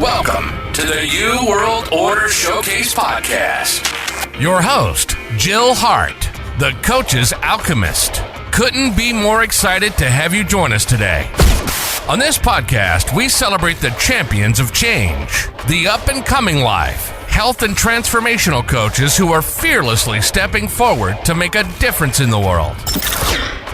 Welcome to the New World Order Showcase Podcast. Your host, Jill Hart, the Coach's Alchemist. Couldn't be more excited to have you join us today. On this podcast, we celebrate the champions of change, the up-and-coming life, health and transformational coaches who are fearlessly stepping forward to make a difference in the world.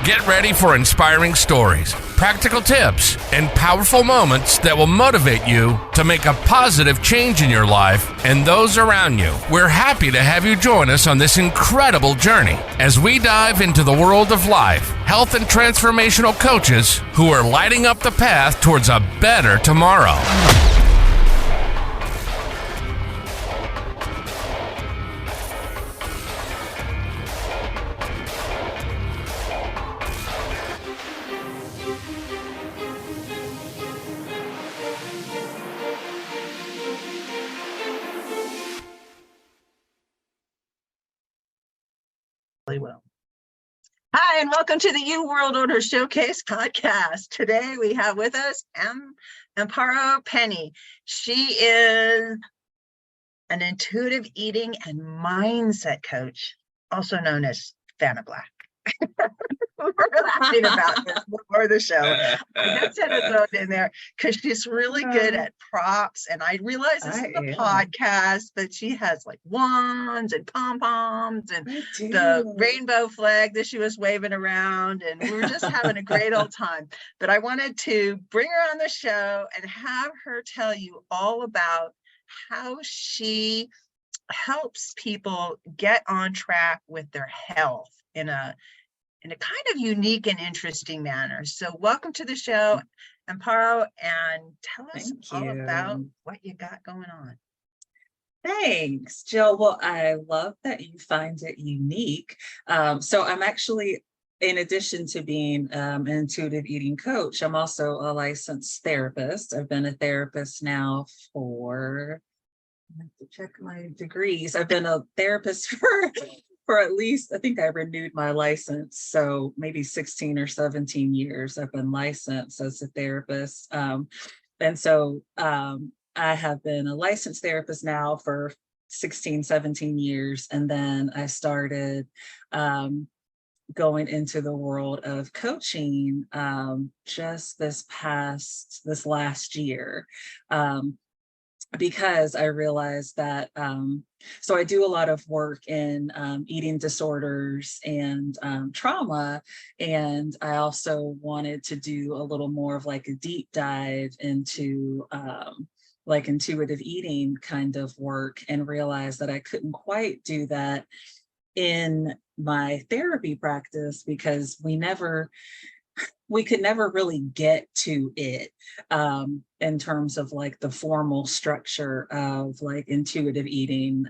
Get ready for inspiring stories, practical tips, and powerful moments that will motivate you to make a positive change in your life and those around you. We're happy to have you join us on this incredible journey as we dive into the world of life, health, and transformational coaches who are lighting up the path towards a better tomorrow. Will. Hi, and welcome to the New World Order Showcase podcast. Today we have with us Amparo Penny. She is an intuitive eating and mindset coach, also known as Fan of Black. We're laughing about this before the show. I just had to throw it in there because she's really good at props. And I realize this is a podcast, but she has like wands and pom-poms and the rainbow flag that she was waving around. And we were just having a great old time. But I wanted to bring her on the show and have her tell you all about how she helps people get on track with their health in a kind of unique and interesting manner. So welcome to the show, Amparo, and tell us all about what you got going on. Thanks, Jill. Well, I love that you find it unique. So I'm actually, in addition to being an intuitive eating coach, I'm also a licensed therapist. I've been a therapist now for, I have to check my degrees. I've been a therapist for at least, I think I renewed my license, so maybe 16 or 17 years I've been licensed as a therapist. And so I have been a licensed therapist now for 16, 17 years. And then I started going into the world of coaching just this last year. Because I realized that, so I do a lot of work in eating disorders and trauma, and I also wanted to do a little more of like a deep dive into like intuitive eating kind of work, and realized that I couldn't quite do that in my therapy practice because we could never really get to it in terms of like the formal structure of like intuitive eating,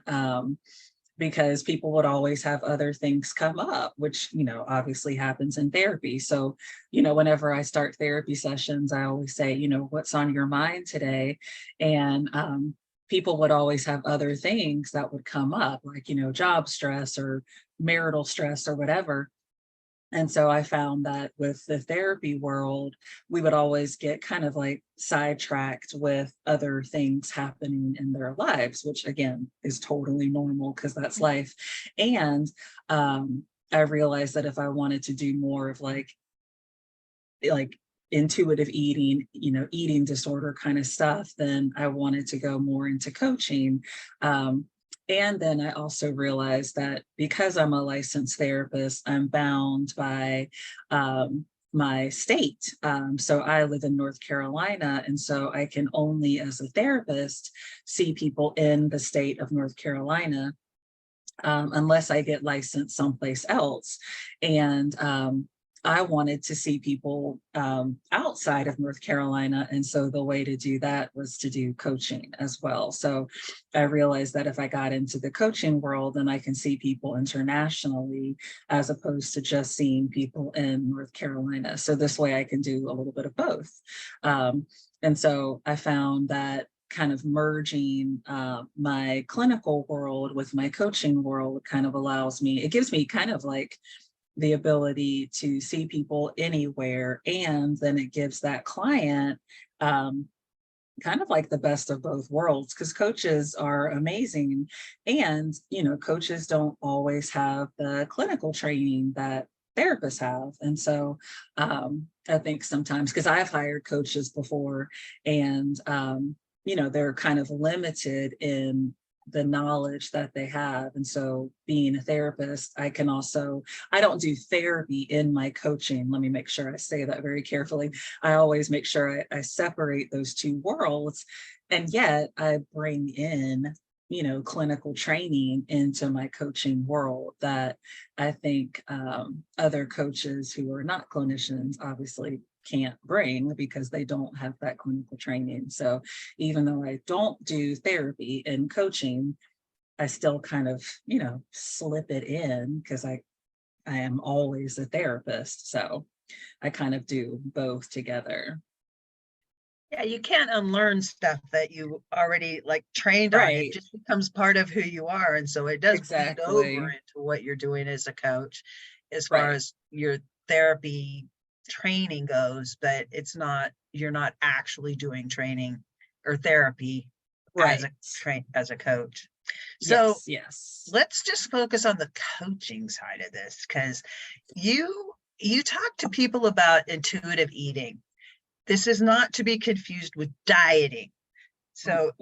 because people would always have other things come up, which, obviously happens in therapy. So, whenever I start therapy sessions, I always say, what's on your mind today? And people would always have other things that would come up, like, job stress or marital stress or whatever. And so I found that with the therapy world, we would always get kind of like sidetracked with other things happening in their lives, which again is totally normal because that's life. And I realized that if I wanted to do more of like intuitive eating, eating disorder kind of stuff, then I wanted to go more into coaching. And then I also realized that because I'm a licensed therapist, I'm bound by my state. So I live in North Carolina, and so I can only, as a therapist, see people in the state of North Carolina unless I get licensed someplace else. And I wanted to see people outside of North Carolina. And so the way to do that was to do coaching as well. So I realized that if I got into the coaching world, then I can see people internationally as opposed to just seeing people in North Carolina. So this way I can do a little bit of both. And so I found that kind of merging my clinical world with my coaching world kind of allows me, it gives me kind of like the ability to see people anywhere. And then it gives that client kind of like the best of both worlds, because coaches are amazing. And, coaches don't always have the clinical training that therapists have. And so I think sometimes, because I've hired coaches before, and, they're kind of limited in the knowledge that they have. And so being a therapist, I don't do therapy in my coaching. Let me make sure I say that very carefully. I always make sure I separate those two worlds. And yet I bring in, clinical training into my coaching world that I think other coaches who are not clinicians obviously can't bring, because they don't have that clinical training. So even though I don't do therapy and coaching, I still kind of, slip it in, because I am always a therapist. So I kind of do both together. Yeah, you can't unlearn stuff that you already like trained on. It Right. just becomes part of who you are. And so it does bleed over Exactly. into what you're doing as a coach, as far Right. as your therapy training goes, but you're not actually doing training or therapy as Right. as a coach. So Yes. Yes. let's just focus on the coaching side of this, because you talk to people about intuitive eating. This is not to be confused with dieting. So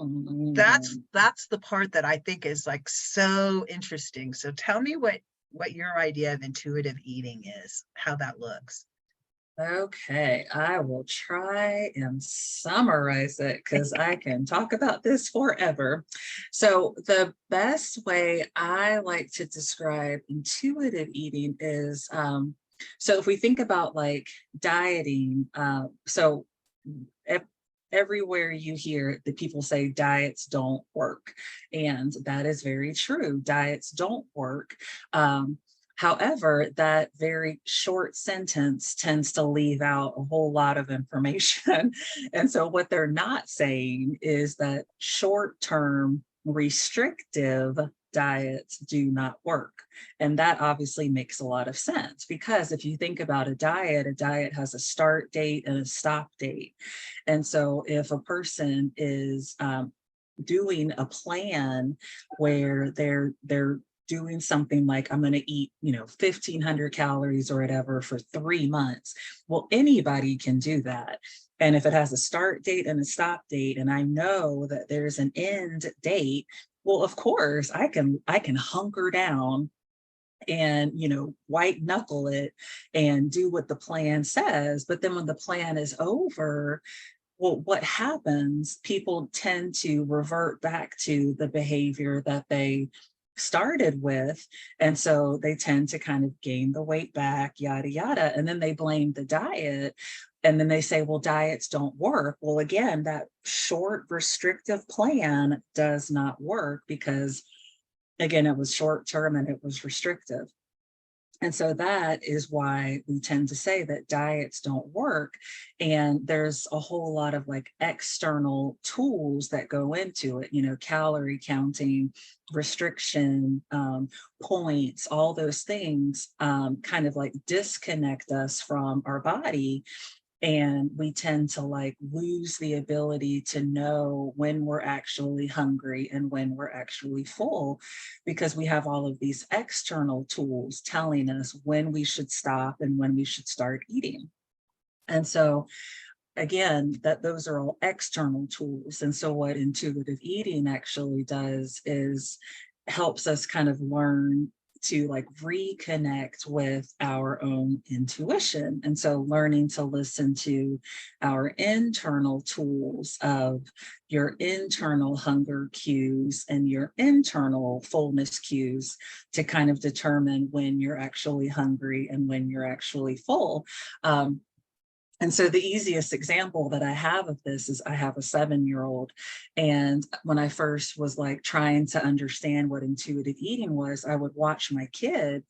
that's the part that I think is like so interesting. So tell me what your idea of intuitive eating is, how that looks. Okay, I will try and summarize it, because I can talk about this forever. So the best way I like to describe intuitive eating is, so if we think about like dieting, so ev- everywhere you hear the people say diets don't work, and that is very true. Diets don't work. However, that very short sentence tends to leave out a whole lot of information. And so what they're not saying is that short-term restrictive diets do not work. And that obviously makes a lot of sense, because if you think about a diet has a start date and a stop date. And so if a person is doing a plan where they're doing something like, I'm going to eat, 1,500 calories or whatever for 3 months. Well, anybody can do that. And if it has a start date and a stop date, and I know that there's an end date, well, of course I can hunker down and, white knuckle it and do what the plan says. But then when the plan is over, well, what happens? People tend to revert back to the behavior that they started with. And so they tend to kind of gain the weight back, yada, yada. And then they blame the diet. And then they say, well, diets don't work. Well, again, that short restrictive plan does not work, because, again, it was short term and it was restrictive. And so that is why we tend to say that diets don't work. And there's a whole lot of like external tools that go into it, calorie counting, restriction, points, all those things kind of like disconnect us from our body. And we tend to like lose the ability to know when we're actually hungry and when we're actually full, because we have all of these external tools telling us when we should stop and when we should start eating. And so again, that those are all external tools. And so what intuitive eating actually does is helps us kind of learn to like reconnect with our own intuition. And so learning to listen to our internal tools of your internal hunger cues and your internal fullness cues to kind of determine when you're actually hungry and when you're actually full. And so the easiest example that I have of this is I have a 7-year-old. And when I first was like trying to understand what intuitive eating was, I would watch my kid.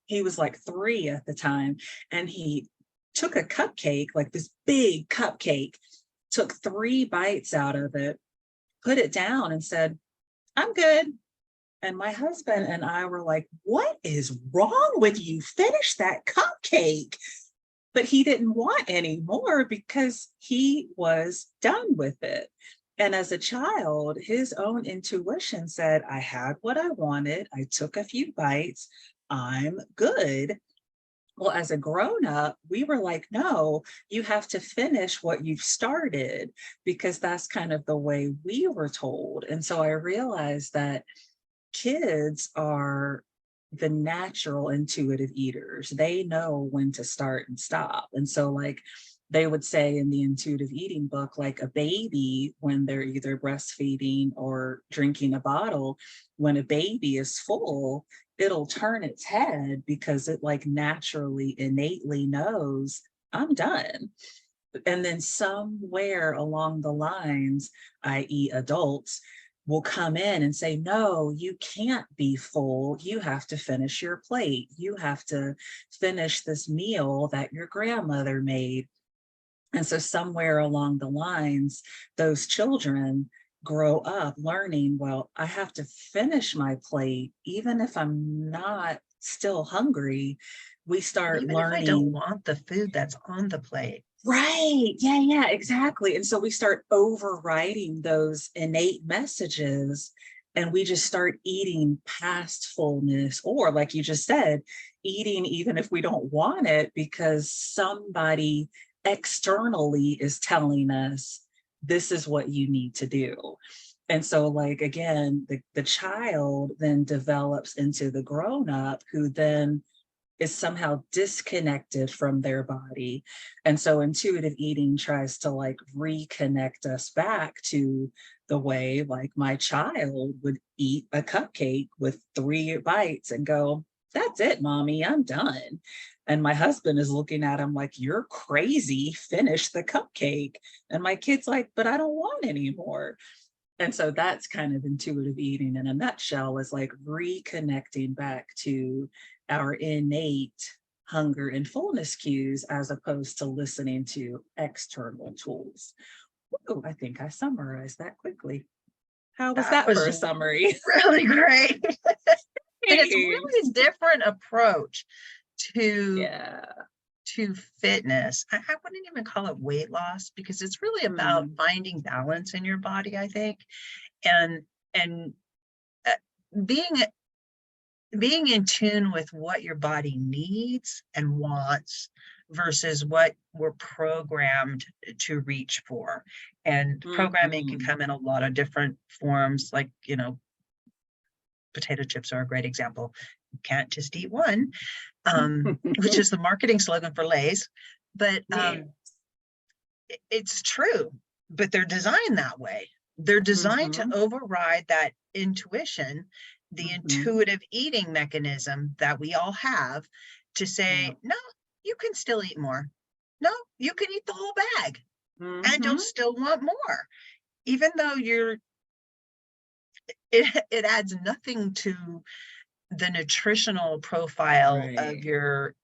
He was like 3 at the time. And he took a cupcake, like this big cupcake, took 3 bites out of it, put it down and said, I'm good. And my husband and I were like, what is wrong with you? Finish that cupcake. but he didn't want any more because he was done with it. And as a child, his own intuition said, I had what I wanted. I took a few bites. I'm good. Well, as a grown up, we were like, no, you have to finish what you've started, because that's kind of the way we were told. And so I realized that kids are the natural intuitive eaters. They know when to start and stop. And so, like, they would say in the intuitive eating book, like a baby, when they're either breastfeeding or drinking a bottle, when a baby is full, it'll turn its head because it like naturally, innately knows I'm done. And then somewhere along the lines, i.e. adults, will come in and say, no, you can't be full. You have to finish your plate. You have to finish this meal that your grandmother made. And so somewhere along the lines, those children grow up learning, well, I have to finish my plate, even if I'm not still hungry. We start Even if I don't learning. want the food that's on the plate. Right. Yeah, exactly. And so we start overriding those innate messages, and we just start eating past fullness, or like you just said, eating even if we don't want it because somebody externally is telling us this is what you need to do. And so, like, again, the child then develops into the grown up who then is somehow disconnected from their body. And so intuitive eating tries to like reconnect us back to the way like my child would eat a cupcake with 3 bites and go, that's it, mommy, I'm done. And my husband is looking at him like, you're crazy, finish the cupcake. And my kid's like, but I don't want any more. And so that's kind of intuitive eating in a nutshell, is like reconnecting back to our innate hunger and fullness cues as opposed to listening to external tools. Ooh, I think I summarized that quickly. How was that for a summary? Really great. And it's really a different approach to fitness. I wouldn't even call it weight loss, because it's really about finding balance in your body, I think, and being in tune with what your body needs and wants versus what we're programmed to reach for. And programming can come in a lot of different forms, like, potato chips are a great example. You can't just eat one, which is the marketing slogan for Lay's. But it's true, but they're designed that way. They're designed to override that intuition, the intuitive eating mechanism that we all have, to say, no, you can still eat more. No, you can eat the whole bag and you'll still want more, even though it adds nothing to the nutritional profile of your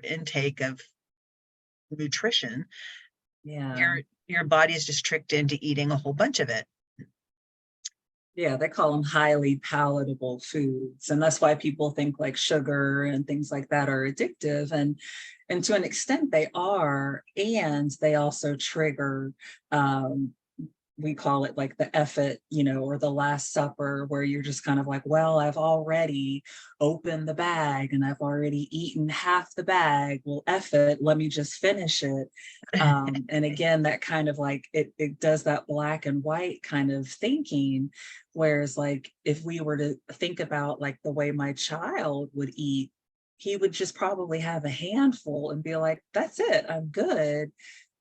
intake of nutrition. Your body is just tricked into eating a whole bunch of it. Yeah, they call them highly palatable foods. And that's why people think like sugar and things like that are addictive. And to an extent they are. And they also trigger, we call it like the effort, or the Last Supper, where you're just kind of like, well, I've already opened the bag and I've already eaten half the bag. Well, effort, let me just finish it. And again, that kind of like, it does that black and white kind of thinking. Whereas like, if we were to think about like the way my child would eat, he would just probably have a handful and be like, that's it, I'm good.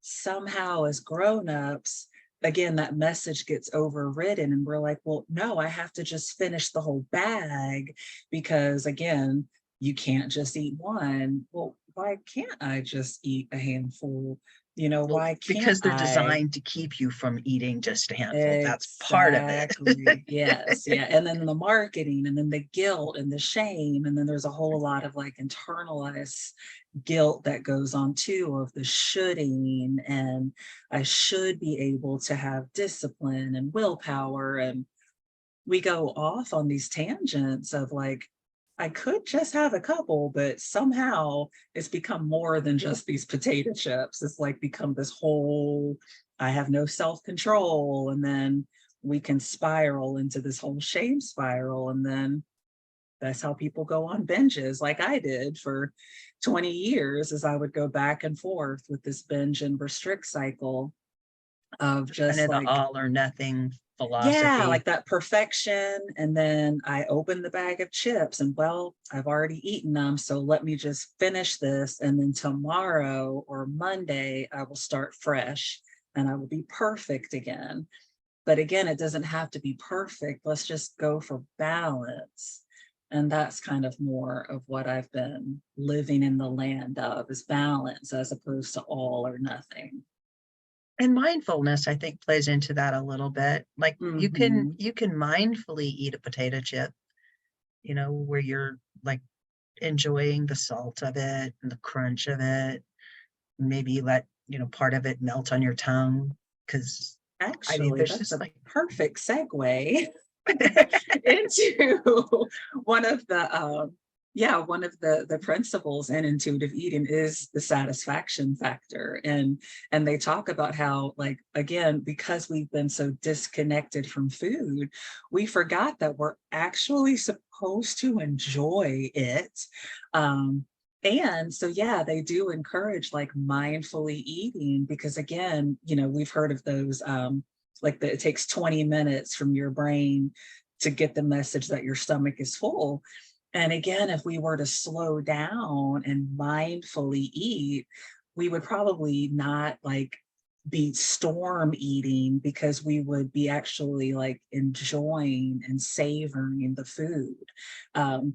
Somehow as grownups, again, that message gets overridden and we're like, well, no, I have to just finish the whole bag, because again, you can't just eat one. Well, why can't I just eat a handful? Why can't Because they're designed to keep you from eating just a handful. That's part of it. Yes. Yeah. And then the marketing, and then the guilt and the shame. And then there's a whole lot of like internalized guilt that goes on too, of the shoulding, and I should be able to have discipline and willpower. And we go off on these tangents of like, I could just have a couple, but somehow it's become more than just these potato chips. It's like become this whole, I have no self-control. And then we can spiral into this whole shame spiral. And then that's how people go on binges, like I did for 20 years, as I would go back and forth with this binge and restrict cycle of Kind just of the like, all or nothing yeah, philosophy. like that perfection. And then I open the bag of chips and, well, I've already eaten them. So let me just finish this. And then tomorrow or Monday, I will start fresh and I will be perfect again. But again, it doesn't have to be perfect. Let's just go for balance. And that's kind of more of what I've been living in the land of, is balance as opposed to all or nothing. And mindfulness, I think, plays into that a little bit. Like Mhm. you can mindfully eat a potato chip, where you're like enjoying the salt of it and the crunch of it. Maybe let, part of it melt on your tongue. Because I mean, Actually, there's that's just a like, perfect segue into one of the one of the principles in intuitive eating is the satisfaction factor. And they talk about how, like, again, because we've been so disconnected from food, we forgot that we're actually supposed to enjoy it. And so, yeah, they do encourage like mindfully eating, because again, we've heard of those it takes 20 minutes from your brain to get the message that your stomach is full. And again, if we were to slow down and mindfully eat, we would probably not like be storm eating, because we would be actually like enjoying and savoring the food. Um,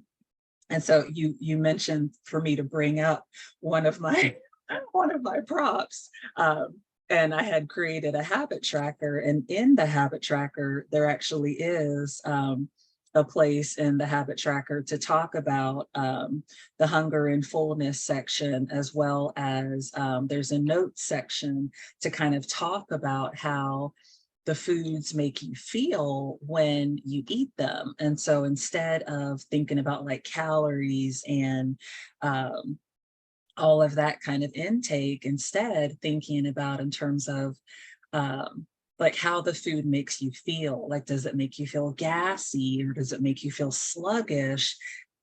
and so you mentioned for me to bring up one of my one of my props. And I had created a habit tracker, and in the habit tracker, there actually is a place in the habit tracker to talk about the hunger and fullness section, as well as there's a notes section to kind of talk about how the foods make you feel when you eat them. And so instead of thinking about like calories and all of that kind of intake, instead thinking about in terms of like how the food makes you feel. Like, does it make you feel gassy, or does it make you feel sluggish?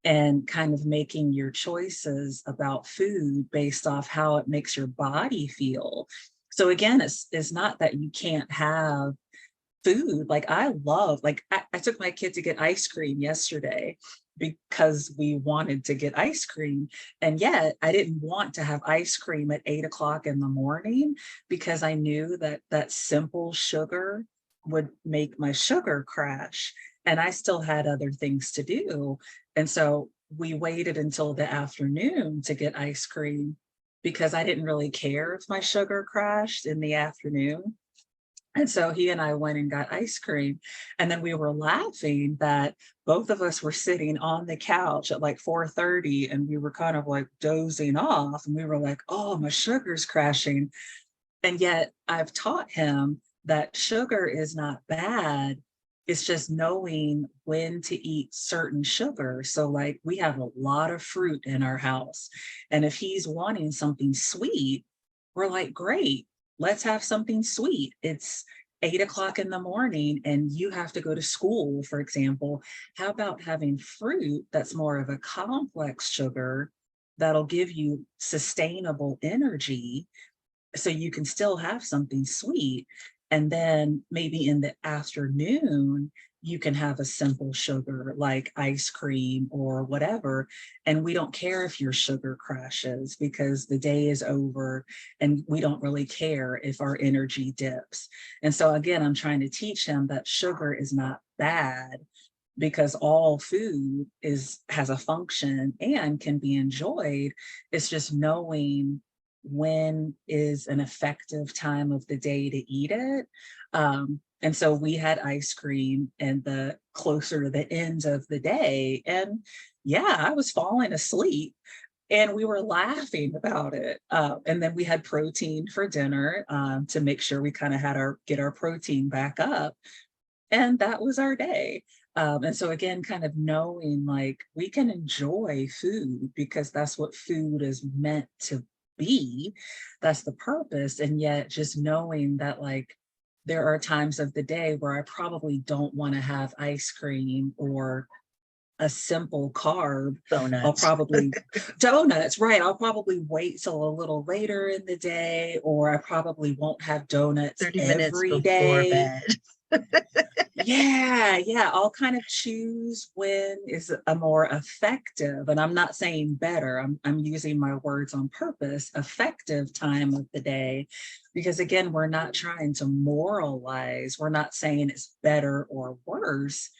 And kind of making your choices about food based off how it makes your body feel. So again, it's not that you can't have food. Like I took my kid to get ice cream yesterday because we wanted to get ice cream. And yet I didn't want to have ice cream at 8 o'clock in the morning, because I knew that that simple sugar would make my sugar crash. And I still had other things to do. And so we waited until the afternoon to get ice cream, because I didn't really care if my sugar crashed in the afternoon. And so he and I went and got ice cream. And then we were laughing that both of us were sitting on the couch at like 4:30, and we were kind of like dozing off. And we were like, oh, my sugar's crashing. And yet I've taught him that sugar is not bad. It's just knowing when to eat certain sugar. So like we have a lot of fruit in our house. And if he's wanting something sweet, we're like, great, let's have something sweet. It's 8 o'clock in the morning and you have to go to school, for example. How about having fruit that's more of a complex sugar that'll give you sustainable energy, so you can still have something sweet. And then maybe in the afternoon, you can have a simple sugar like ice cream or whatever. And we don't care if your sugar crashes, because the day is over and we don't really care if our energy dips. And so again, I'm trying to teach him that sugar is not bad, because all food has a function and can be enjoyed. It's just knowing when is an effective time of the day to eat it. And so we had ice cream and the closer to the end of the day. And yeah, I was falling asleep and we were laughing about it. And then we had protein for dinner to make sure we kind of had get our protein back up. And that was our day. And so again, kind of knowing like we can enjoy food because that's what food is meant to be. That's the purpose. And yet just knowing that like there are times of the day where I probably don't want to have ice cream or a simple carb. I'll Donuts. probably donuts, right? I'll probably wait till a little later in the day, or I probably won't have donuts 30 minutes every before day. bed. Yeah, I'll kind of choose when is a more effective, and I'm not saying better, I'm using my words on purpose, effective time of the day, because again, we're not trying to moralize, we're not saying it's better or worse.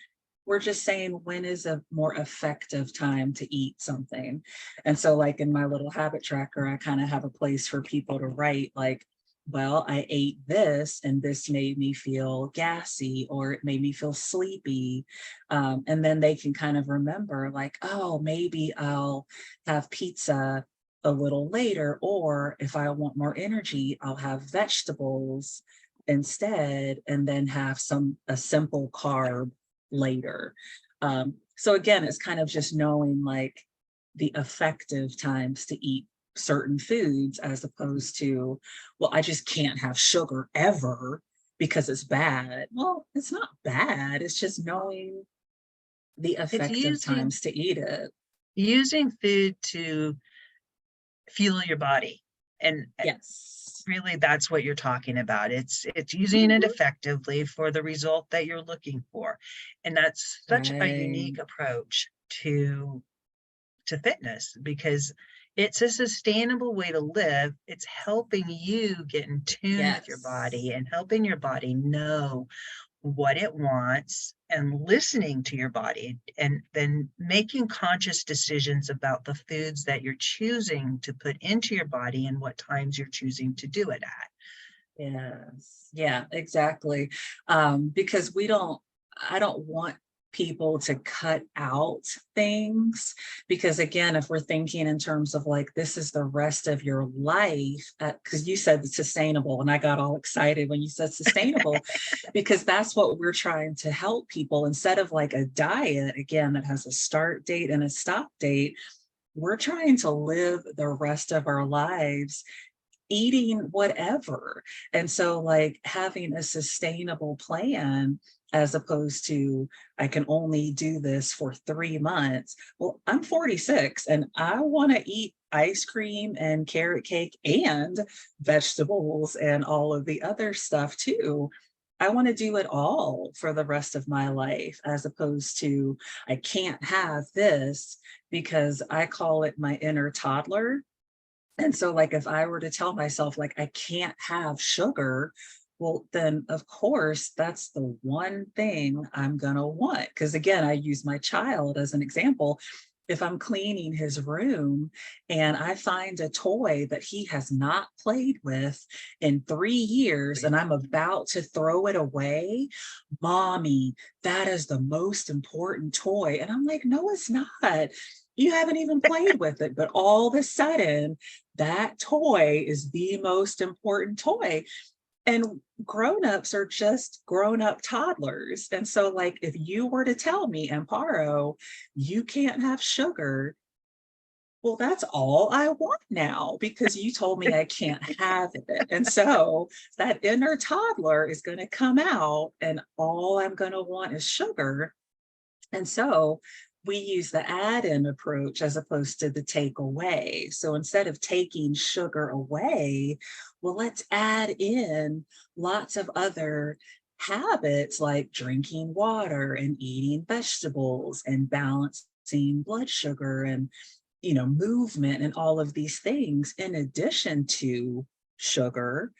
We're just saying when is a more effective time to eat something. And so like in my little habit tracker, I kind of have a place for people to write like, well, I ate this and this made me feel gassy or it made me feel sleepy. And then they can kind of remember like, oh, maybe I'll have pizza a little later, or if I want more energy, I'll have vegetables instead, and then have a simple carb later. So again, it's kind of just knowing like the effective times to eat certain foods as opposed to, well, I just can't have sugar ever because it's bad. Well, it's not bad. It's just knowing the It's effective times to eat it. using food to fuel your body. And Yes. really that's what you're talking about. It's using it Mhm. effectively for the result that you're looking for. And that's such a Right. unique approach to fitness because it's a sustainable way to live. It's helping you get in tune with your Yes. body and helping your body know what it wants and listening to your body and then making conscious decisions about the foods that you're choosing to put into your body and what times you're choosing to do it at. Yes. Yeah, exactly. Because I don't want people to cut out things because again, if we're thinking in terms of like, this is the rest of your life, because you said sustainable and I got all excited when you said sustainable, because that's what we're trying to help people instead of like a diet, again, that has a start date and a stop date. We're trying to live the rest of our lives eating whatever. And so like having a sustainable plan as opposed to I can only do this for 3 months. Well, I'm 46 and I want to eat ice cream and carrot cake and vegetables and all of the other stuff too. I want to do it all for the rest of my life as opposed to I can't have this because I call it my inner toddler. And so like if I were to tell myself like I can't have sugar, well then of course that's the one thing I'm gonna want. Because again, I use my child as an example. If I'm cleaning his room and I find a toy that he has not played with in 3 years and I'm about to throw it away, mommy, that is the most important toy. And I'm like, no, it's not. You haven't even played with it, but all of a sudden that toy is the most important toy. And grown-ups are just grown-up toddlers. And so like if you were to tell me, Amparo, you can't have sugar, well, that's all I want now because you told me I can't have it. And so that inner toddler is going to come out and all I'm going to want is sugar. And so we use the add-in approach as opposed to the take away. So instead of taking sugar away, well, let's add in lots of other habits like drinking water and eating vegetables and balancing blood sugar and movement and all of these things in addition to sugar,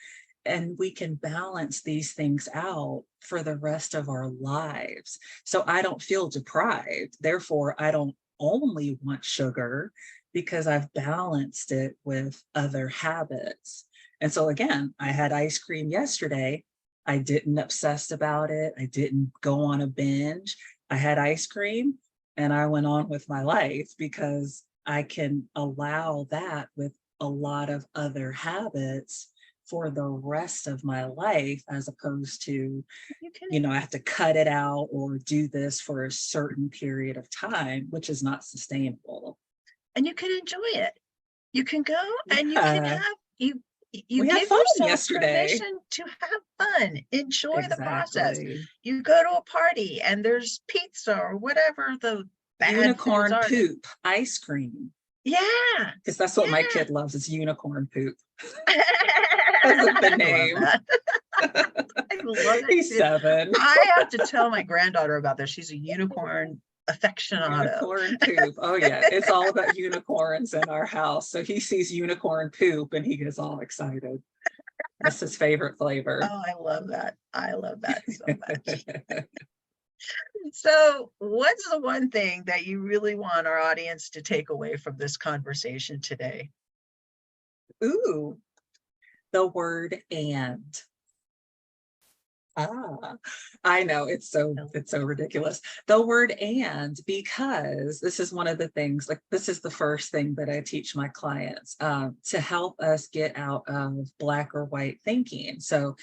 and we can balance these things out for the rest of our lives. So I don't feel deprived. Therefore, I don't only want sugar because I've balanced it with other habits. And so again, I had ice cream yesterday. I didn't obsess about it. I didn't go on a binge. I had ice cream and I went on with my life because I can allow that with a lot of other habits for the rest of my life, as opposed to, You can, I have to cut it out or do this for a certain period of time, which is not sustainable. and you can enjoy it. You can go and you can Yeah, have, you we had give fun yourself yesterday. permission to have fun, enjoy the process. Exactly. You go to a party and there's pizza or whatever the bad foods Unicorn are. poop ice cream, Yeah. because that's what my kid loves, is unicorn poop. Because of the I love name. that. I love it. He's 7. I have to tell my granddaughter about this. She's a unicorn aficionado. Unicorn poop. Oh yeah, it's all about unicorns in our house. So he sees unicorn poop and he gets all excited. That's his favorite flavor. Oh, I love that. I love that so much. So, what's the one thing that you really want our audience to take away from this conversation today? Ooh, the word "and." I know it's so ridiculous. The word "and," because this is one of the things, like this is the first thing that I teach my clients to help us get out of black or white thinking. So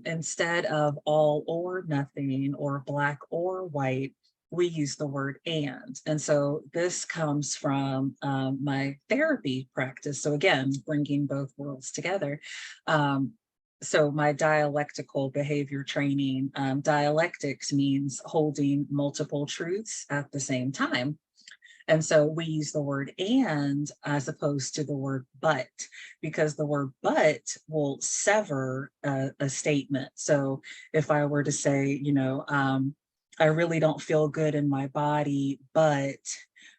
instead of all or nothing or black or white, we use the word "and." And so this comes from my therapy practice. So again, bringing both worlds together. So my dialectical behavior training, dialectics means holding multiple truths at the same time. And so we use the word "and" as opposed to the word "but," because the word "but" will sever a statement. So if I were to say, I really don't feel good in my body, but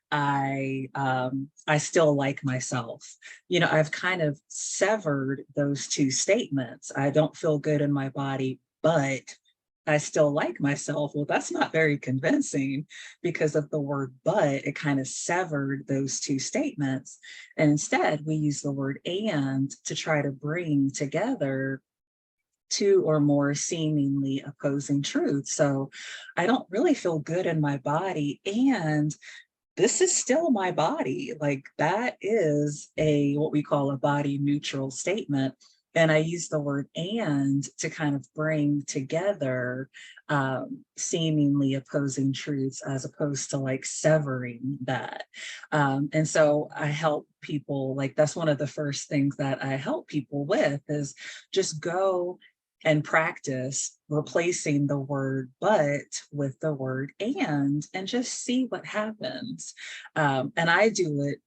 I still like myself. I've kind of severed those two statements. I don't feel good in my body, but I still like myself. Well, that's not very convincing, because of the word "but." It kind of severed those two statements. And instead, we use the word "and" to try to bring together two or more seemingly opposing truths. So I don't really feel good in my body, and this is still my body. Like, that is what we call a body neutral statement. And I use the word "and" to kind of bring together seemingly opposing truths, as opposed to like severing that. And so I help people, like that's one of the first things that I help people with, is just go and practice replacing the word "but" with the word "and" just see what happens. And I do it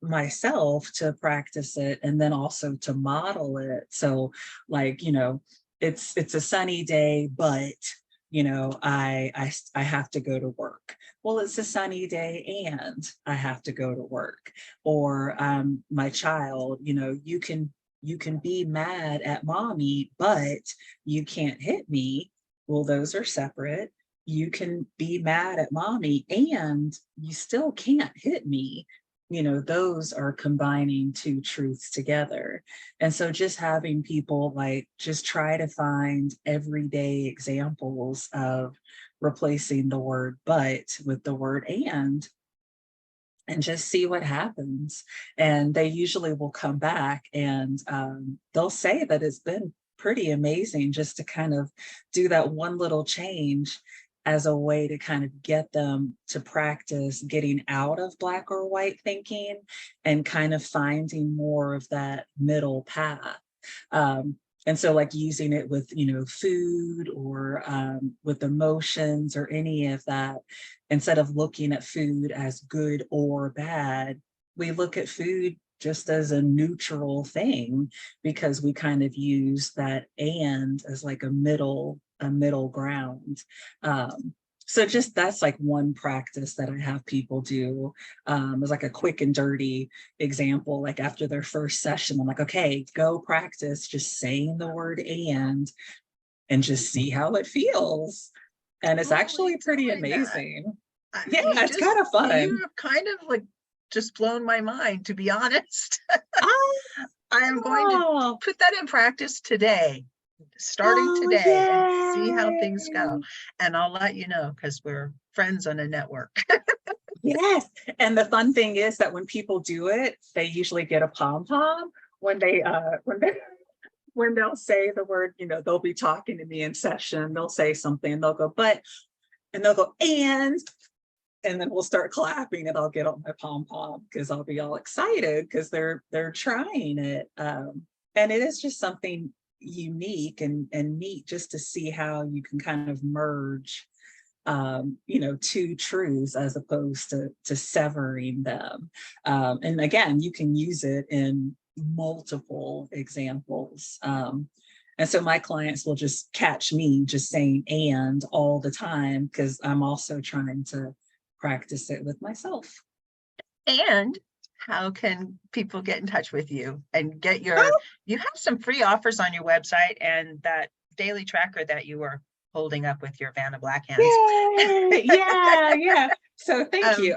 myself to practice it, and then also to model it. So like, it's a sunny day, but I have to go to work. Well, it's a sunny day and I have to go to work. Or my child, you can be mad at mommy, but you can't hit me. Well, those are separate. You can be mad at mommy and you still can't hit me. Those are combining two truths together. And so just having people just try to find everyday examples of replacing the word "but" with the word "and just see what happens. And they usually will come back and they'll say that it's been pretty amazing just to kind of do that one little change as a way to kind of get them to practice getting out of black or white thinking and kind of finding more of that middle path. And so like using it with, food or with emotions or any of that, instead of looking at food as good or bad, we look at food just as a neutral thing, because we kind of use that "and" as like a middle ground. So just that's like one practice that I have people do as like a quick and dirty example. Like after their first session, I'm like, okay, go practice just saying the word "and" just see how it feels. And it's actually pretty amazing. Yeah, it's kind of fun. You have kind of like just blown my mind, to be honest. I am going to put that in practice today, starting today, and see how things go. And I'll let you know, because we're friends on a network. Yes. And the fun thing is that when people do it, they usually get a pom-pom when they when they'll say the word, they'll be talking to me in session, they'll say something, and they'll go, but, and they'll go, and then we'll start clapping, and I'll get on my pom-pom because I'll be all excited because they're trying it. And it is just something unique and neat just to see how you can kind of merge two truths as opposed to severing them. And again, you can use it in multiple examples. And so my clients will just catch me just saying and all the time because I'm also trying to practice it with myself. And how can people get in touch with you and get you have some free offers on your website and that daily tracker that you were holding up with your Vanna Black hands. Yay! Yeah. So thank you.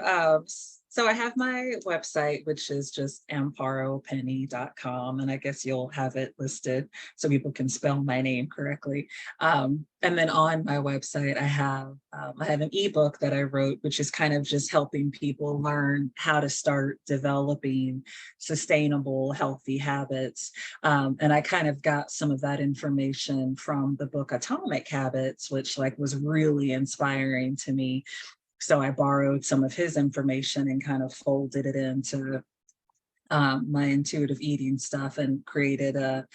So I have my website, which is just amparopenny.com. And I guess you'll have it listed so people can spell my name correctly. And then on my website, I have an ebook that I wrote, which is kind of just helping people learn how to start developing sustainable, healthy habits. And I kind of got some of that information from the book Atomic Habits, which was really inspiring to me. So I borrowed some of his information and kind of folded it into my intuitive eating stuff and created an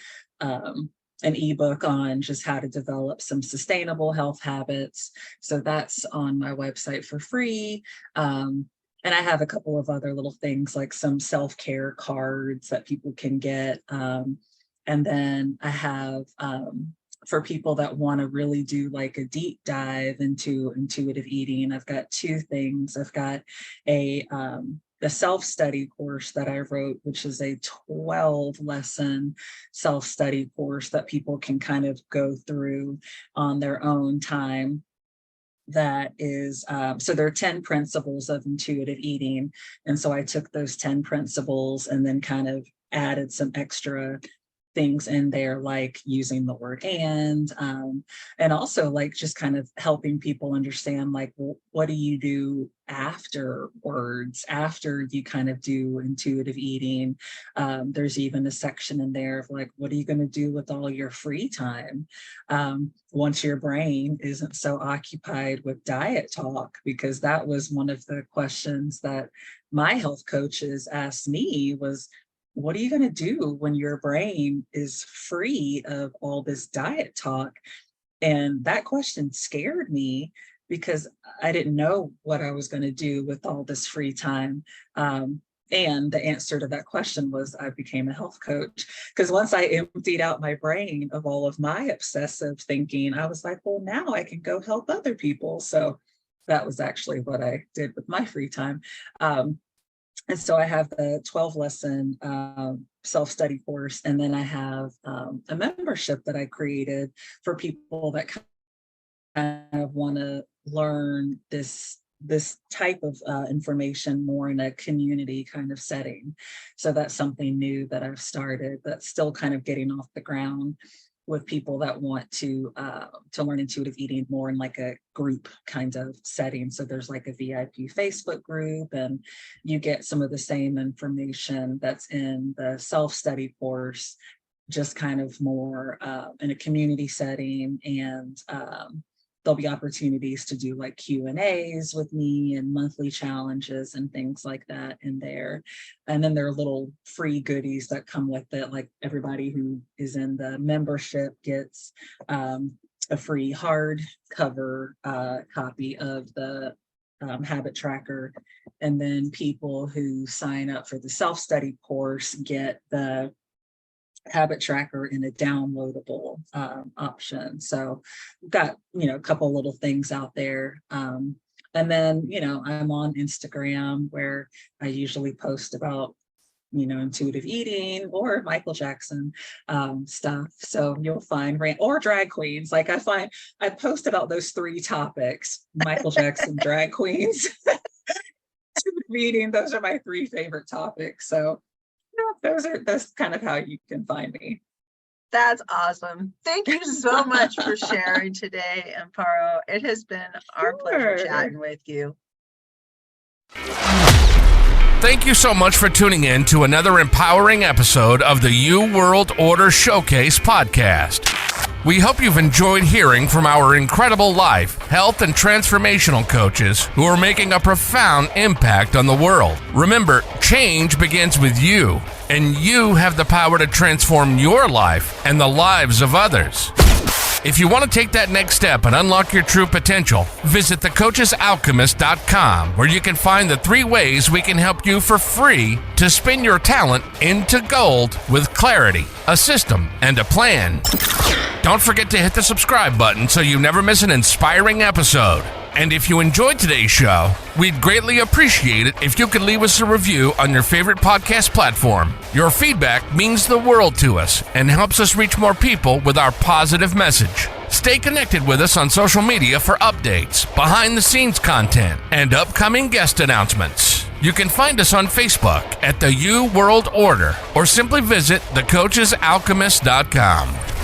ebook on just how to develop some sustainable health habits. So that's on my website for free. And I have a couple of other little things like some self-care cards that people can get. And then I have for people that want to really do a deep dive into intuitive eating, I've got two things. I've got a self-study course that I wrote, which is a 12-lesson self-study course that people can kind of go through on their own time. That is, so there are 10 principles of intuitive eating. And so I took those 10 principles and then kind of added some extra things in there, like using the word and also just kind of helping people understand what do you do afterwards, after you kind of do intuitive eating. There's even a section in there of what are you going to do with all your free time once your brain isn't so occupied with diet talk, because that was one of the questions that my health coaches asked me was, what are you going to do when your brain is free of all this diet talk? And that question scared me because I didn't know what I was going to do with all this free time. And the answer to that question was I became a health coach, because once I emptied out my brain of all of my obsessive thinking, I was like, well, now I can go help other people. So that was actually what I did with my free time. And so I have the 12-lesson self-study course, and then I have a membership that I created for people that kind of want to learn this type of information more in a community kind of setting. So that's something new that I've started that's still kind of getting off the ground with people that want to learn intuitive eating more in a group kind of setting. So there's a VIP Facebook group, and you get some of the same information that's in the self-study course, just kind of more in a community setting. And there'll be opportunities to do Q&As with me and monthly challenges and things like that in there. And then there are little free goodies that come with it. Everybody who is in the membership gets a free hardcover copy of the habit tracker. And then people who sign up for the self-study course get the habit tracker in a downloadable option. So we've got, a couple little things out there. And then, I'm on Instagram, where I usually post about, intuitive eating or Michael Jackson stuff. So you'll find or drag queens. I post about those three topics: Michael Jackson, drag queens, reading. Those are my three favorite topics. So that's kind of how you can find me. That's awesome. Thank you so much for sharing today, Amparo. It has been our pleasure chatting with you. Thank you so much for tuning in to another empowering episode of the You World Order Showcase podcast. We hope you've enjoyed hearing from our incredible life, health, and transformational coaches who are making a profound impact on the world. Remember, change begins with you, and you have the power to transform your life and the lives of others. If you want to take that next step and unlock your true potential, visit thecoachesalchemist.com, where you can find the 3 ways we can help you for free to spin your talent into gold with clarity, a system, and a plan. Don't forget to hit the subscribe button so you never miss an inspiring episode. And if you enjoyed today's show, we'd greatly appreciate it if you could leave us a review on your favorite podcast platform. Your feedback means the world to us and helps us reach more people with our positive message. Stay connected with us on social media for updates, behind-the-scenes content, and upcoming guest announcements. You can find us on Facebook at the You World Order or simply visit thecoachesalchemist.com.